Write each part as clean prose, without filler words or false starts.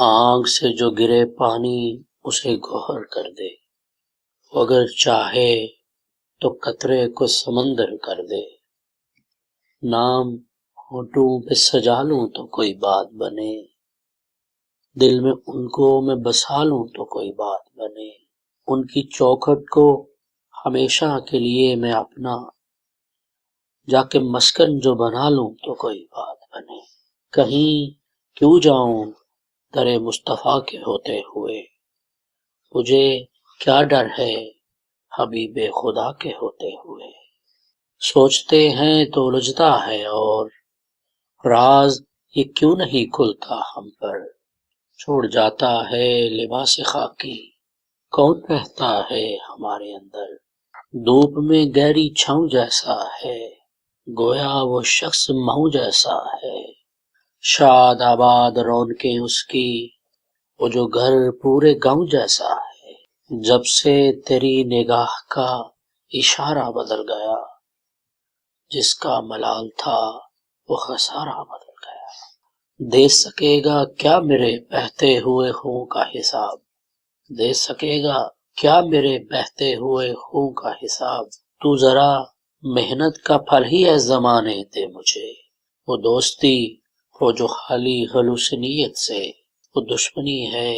آنکھ سے جو گرے پانی اسے گوہر کر دے، اگر چاہے تو قطرے کو سمندر کر دے۔ نام ہونٹوں پہ سجا لوں تو کوئی بات بنے، دل میں ان کو میں بسا لوں تو کوئی بات بنے۔ ان کی چوکھٹ کو ہمیشہ کے لیے میں اپنا جا کے مسکن جو بنا لوں تو کوئی بات بنے۔ کہیں کیوں جاؤں در مصطفیٰ کے ہوتے ہوئے، مجھے کیا ڈر ہے حبیب خدا کے ہوتے ہوئے۔ سوچتے ہیں تو الجھتا ہے اور راز یہ کیوں نہیں کھلتا ہم پر، چھوڑ جاتا ہے لباس خاکی کون رہتا ہے ہمارے اندر۔ دھوپ میں گہری چھاؤں جیسا ہے، گویا وہ شخص مہوں جیسا ہے۔ شاد آباد رونقیں اس کی، وہ جو گھر پورے گاؤں جیسا ہے۔ جب سے تیری نگاہ کا اشارہ بدل گیا، جس کا ملال تھا وہ خسارہ بدل گیا۔ دے سکے گا کیا میرے بہتے ہوئے خون کا حساب، دے سکے گا کیا میرے بہتے ہوئے خون کا حساب۔ تو ذرا محنت کا پھل ہی ہے زمانے دے مجھے، وہ دوستی وہ جو خالی خلوص نیت سے، وہ دشمنی ہے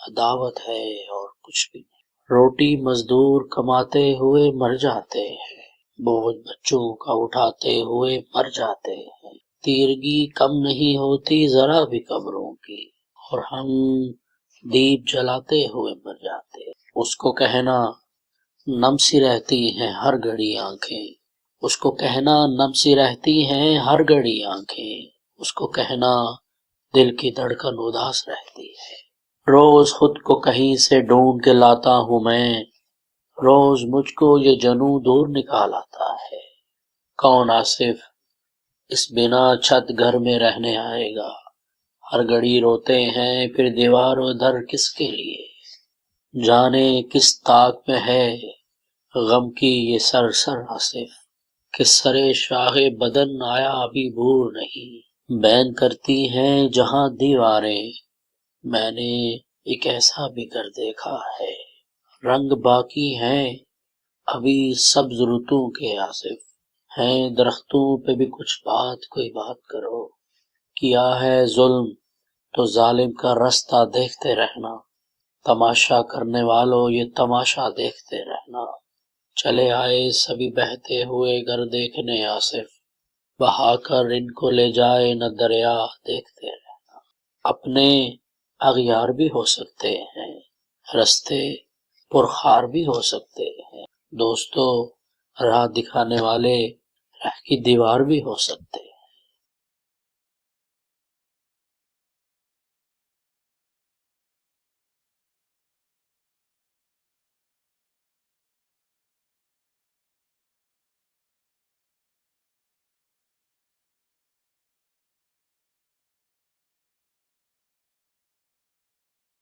عداوت ہے اور کچھ بھی نہیں۔ روٹی مزدور کماتے ہوئے مر جاتے ہیں، بوجھ بچوں کا اٹھاتے ہوئے مر جاتے ہیں۔ تیرگی کم نہیں ہوتی ذرا بھی قبروں کی، اور ہم دیپ جلاتے ہوئے مر جاتے ہیں۔ اس کو کہنا نم سی رہتی ہیں ہر گھڑی آنکھیں، اس کو کہنا نم سی رہتی ہیں ہر گھڑی آنکھیں، اس کو کہنا دل کی دھڑکن اداس رہتی ہے۔ روز خود کو کہیں سے ڈھونڈ کے لاتا ہوں میں، روز مجھ کو یہ جنوں دور نکال آتا ہے۔ کون آصف اس بنا چھت گھر میں رہنے آئے گا، ہر گھڑی روتے ہیں پھر دیوار و در کس کے لیے۔ جانے کس طاق میں ہے غم کی یہ سر آصف، کہ سر شاہ بدن آیا ابھی بور نہیں۔ بین کرتی ہیں جہاں دیواریں، میں نے ایک ایسا بھی گھر دیکھا ہے۔ رنگ باقی ہیں ابھی سبز رتوں کے آصف، ہیں درختوں پہ بھی کچھ بات کوئی بات کرو۔ کیا ہے ظلم تو ظالم کا رستہ دیکھتے رہنا، تماشا کرنے والوں یہ تماشا دیکھتے رہنا۔ چلے آئے سبھی بہتے ہوئے گھر دیکھنے آصف، بہا کر ان کو لے جائے نہ دریا دیکھتے رہنا۔ اپنے اغیار بھی ہو سکتے ہیں، رستے پرخار بھی ہو سکتے ہیں، دوستو راہ دکھانے والے راہ کی دیوار بھی ہو سکتے ہیں۔